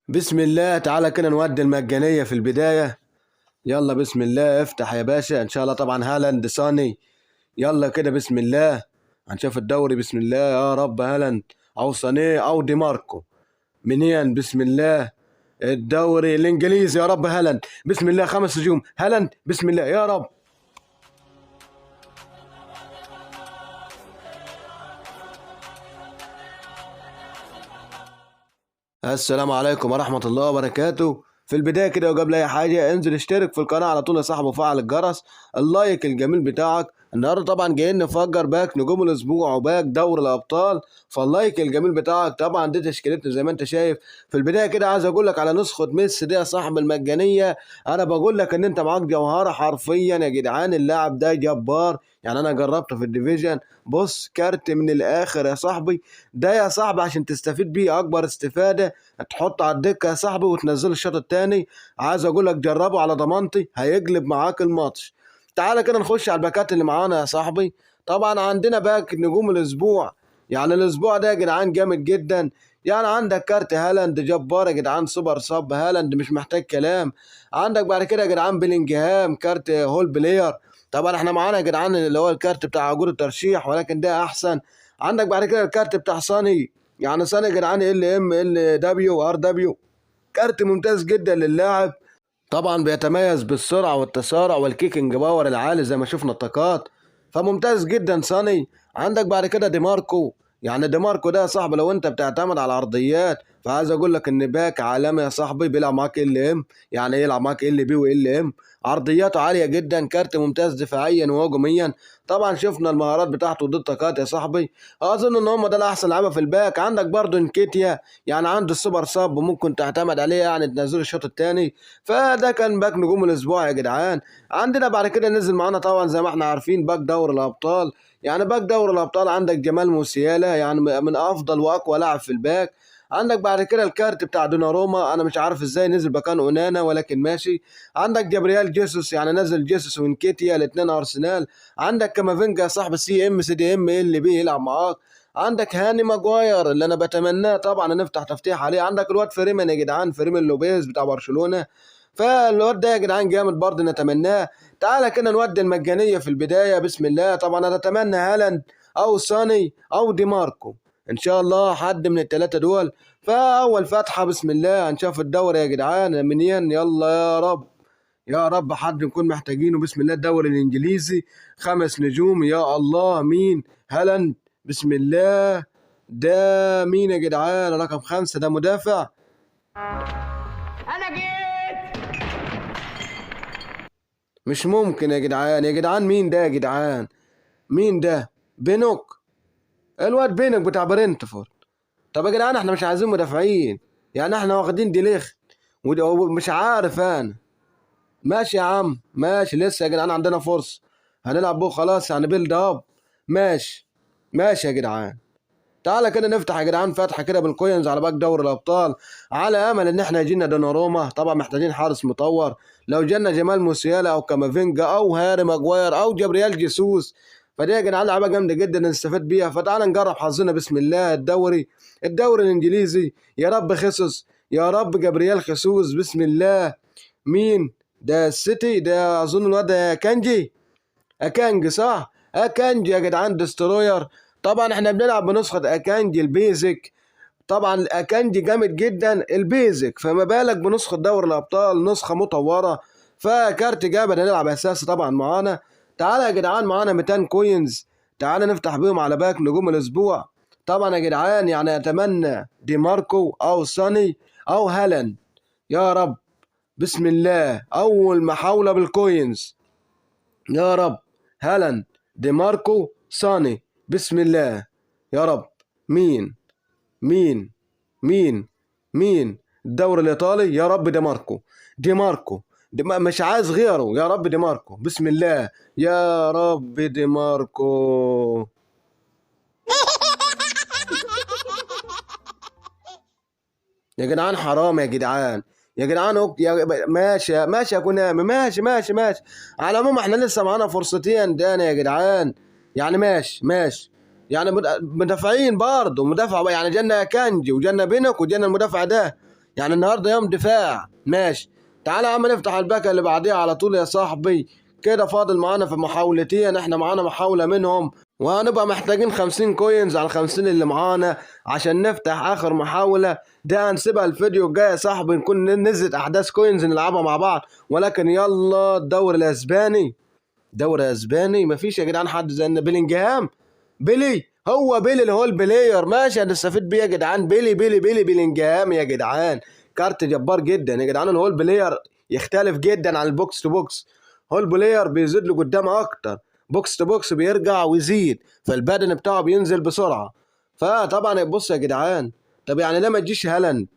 بسم الله. تعالى كده نودي المجانية في البداية. يلا بسم الله، افتح يا باشا. ان شاء الله طبعا هالاند صاني. يلا كده بسم الله. هنشوف الدوري بسم الله. يا رب هالاند او صاني او دي ماركو. منين بسم الله. الدوري الانجليزي يا رب هالاند بسم الله. 5 نجوم هالاند بسم الله يا رب. السلام عليكم ورحمة الله وبركاته. في البداية كده وقبل أي حاجة انزل اشترك في القناة على طول يا صاحبي وفعل الجرس. اللايك الجميل بتاعك. النهاردة طبعا جايين نفجر باك نجوم الأسبوع وباك دوري الأبطال. فاللايك الجميل بتاعك طبعا دي تشكيلتنا زي ما أنت شايف. في البداية كده عايز أقول لك على نسخة ميسي دي يا صاحبي المجانية. أنا بقول لك إن أنت معاك جوهرة حرفيا يا جدعان. اللاعب ده جبار. يعني أنا جربته في الديفيجن. بص كارت من الآخر يا صاحبي. ده يا صاحبي عشان تستفيد بيه أكبر استفادة. تحط على الدكه يا صاحبي وتنزل الشوط الثاني. عايز اقول لك جربه على ضمانتي هيقلب معاك الماتش. تعالى كده نخش على الباكات اللي معانا يا صاحبي. طبعا عندنا باك نجوم الاسبوع. يعني الاسبوع ده يا جدعان جامد جدا. يعني عندك كارت هالاند جبار يا جدعان. سوبر صب هالاند مش محتاج كلام. عندك بعد كده يا جدعان بيلينجهام كارت هول بلاير. طبعا احنا معانا يا جدعان اللي هو الكارت بتاع عقود الترشيح ولكن ده احسن. عندك بعد كده الكارت بتاع صاني. يعني صاني يا جدعان ال دبليو كارت ممتاز جدا للاعب. طبعا بيتميز بالسرعه والتسارع والكيكنج باور العالي زي ما شفنا الطاقات. فممتاز جدا صاني. عندك بعد كده دي ماركو. يعني دي ماركو ده يا صاحبي لو انت بتعتمد على العرضيات فعايز اقول لك ان باك عالمي يا صاحبي بيلعب معاك ام. يعني يلعب معاك بي ام. عرضياته عاليه جدا. كارت ممتاز دفاعيا وهجوميا. طبعا شفنا المهارات بتاعته ضد الطاقات يا صاحبي. اظن ان هم ده الاحسن لعيبه في الباك. عندك برضه انكيتيا. يعني عنده السوبر صاب ممكن تعتمد عليه يعني تنزله الشوط الثاني. فده كان باك نجوم الاسبوع يا جدعان. عندنا بعد كده نزل معانا طبعا زي ما احنا عارفين باك دوري الابطال. يعني باك دوري الابطال عندك جمال موسيالا. يعني من افضل واقوى لاعب في الباك. عندك بعد كده الكارت بتاع دوناروما. انا مش عارف ازاي نزل مكان اونانا ولكن ماشي. عندك جابرييل جيسوس. يعني نزل جيسوس وانكيتيا الاثنين ارسنال. عندك كامافينجا صاحب CM CD M اللي يلعب معاك. عندك هاني ماجواير اللي انا بتمناه طبعا نفتح تفتيح عليه. عندك الواد فريمان يا جدعان. فريمان لوبيز بتاع برشلونة. فالواد ده يا جدعان جامد برضه نتمناه. تعالى كده نودي المجانية في البداية بسم الله. طبعا انا اتمنى هالاند او ساني او دي ماركو. ان شاء الله حد من الثلاثة دول. فاول فتحة بسم الله. هنشوف الدوري يا جدعان منين. يلا يا رب. يا رب حد نكون محتاجينه بسم الله. الدوري الانجليزي 5 نجوم يا الله. مين؟ هالاند بسم الله. ده مين يا جدعان؟ رقم 5 ده مدافع. انا جيت. مش ممكن يا جدعان. يا جدعان مين ده يا جدعان؟ مين ده؟ بينوك. الواد بينوك بتاع برنتفورد. طب يا جدعان احنا مش عايزين مدافعين. يعني احنا واخدين دي ليخت. ومش عارف انا. ماشي يا عم ماشي. لسه يا جدعان عندنا فرصة. هنلعب بو خلاص يعني بيلد اب. ماشي. ماشي يا جدعان. تعالى كده نفتح يا جدعان فتحه كده بالكوينز على باك دوري الابطال. على امل ان احنا يجينا دوناروما. طبعا محتاجين حارس مطور. لو جالنا جمال موسيالا او كامافينجا او هاري ماجواير او جابرييل جيسوس. فدي يا جدعان لعبه جامده جدا نستفاد بيها. فتعالى نجرب حظنا بسم الله. الدوري الانجليزي. يا رب خصص. يا رب جابرييل خيسوس بسم الله. مين ده؟ السيتي ده اظن الواد ده كانجي. اكانجي صح. اكانجي يا جدعان دستروير. طبعا احنا بنلعب بنسخة اكانجي البيزك. طبعا اكانجي جامد جدا البيزك. فما بالك بنسخة دوري الابطال نسخة مطورة. فكارت جامد هنلعب اساسي طبعا معانا. تعالى يا جدعان معانا 200 كوينز. تعالى نفتح بيهم على باك نجوم الاسبوع. طبعا يا جدعان يعني اتمنى دي ماركو او ساني او هالاند. يا رب. بسم الله. اول محاولة بالكوينز. يا رب. هالاند دي ماركو ساني بسم الله. يا رب. مين؟ مين؟ مين؟ مين؟ الدوري الايطالي يا رب دي ماركو. دي ماركو. مش عايز غيره. يا رب دي ماركو بسم الله. يا رب دي ماركو. يا جدعان حرام يا جدعان. يا جدعان ماشي ماشي يا كونامي. ماشي ماشي ماشي. على العموم احنا لسه معانا فرصتين دانا يا جدعان. يعني ماشي ماشي. يعني مدافعين برضه. مدافع يعني جالنا كانجي وجالنا بينك وجالنا المدافع ده. يعني النهارده يوم دفاع ماشي. تعالى يا عم نفتح الباكة اللي بعديها على طول يا صاحبي. كده فاضل معانا في محاولتين، احنا معانا محاولة منهم وهنبقى محتاجين 50 كوينز على 50 اللي معانا عشان نفتح اخر محاولة. ده هنسيبها الفيديو الجاي يا صاحبي، نكون نزلت احداث كوينز نلعبها مع بعض. ولكن يلا الدوري الاسباني. دوري اسباني مفيش يا جدعان حد زي بيلينجهام. بيلي، هو بيلي اللي هو البلاير ماشي هنستفيد بيه يا جدعان. بيلي بيلينجهام يا جدعان، كارت جبار جدا يا جدعان. اللي هو البلاير يختلف جدا عن البوكس تو بوكس. هو البلاير بيزيد له قدام اكتر، بوكس تو بوكس بيرجع ويزيد، فالبدن بتاعه بينزل بسرعه. فطبعا بص يا جدعان، طب يعني ليه ما تجيش هالاند؟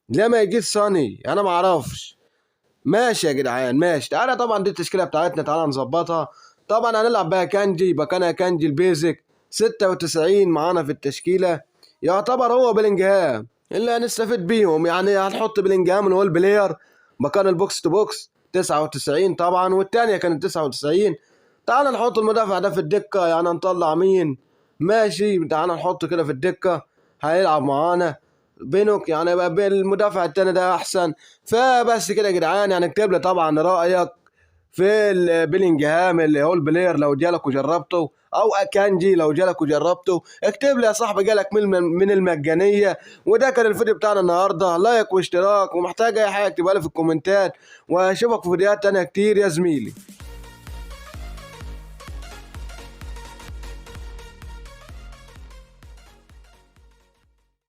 ليه ما يجيش ساني؟ انا ما اعرفش. ماشي يا جدعان ماشي. تعالى طبعا دي التشكيله بتاعتنا، تعالى نظبطها. طبعا هنلعب بها كانجي، مكانها كانجي البيزك 96 معانا في التشكيله. يعتبر هو بلينجهام اللي هنستفيد بيهم. يعني هنحط بلينجهام اللي هو البلاير مكان البوكس تو بوكس 99 طبعا، والتانية كانت 99. تعالى نحط المدافع ده في الدكه. يعني نطلع مين؟ ماشي تعالى نحطه كده في الدكه، هيلعب معانا بينوك. يعني بقى المدافع التاني ده احسن. فبس كده يا جدعان. يعني اكتب لي طبعا رايك في بيلينجهام اللي هو البلاير لو جالك وجربته، او اكانجي لو جالك وجربته. اكتب لي يا صاحبي جالك من المجانيه. وده كان الفيديو بتاعنا النهارده. لايك واشتراك، ومحتاج اي حاجه اكتبها لي في الكومنتات. واشوفك في فيديوهات تانية كتير يا زميلي.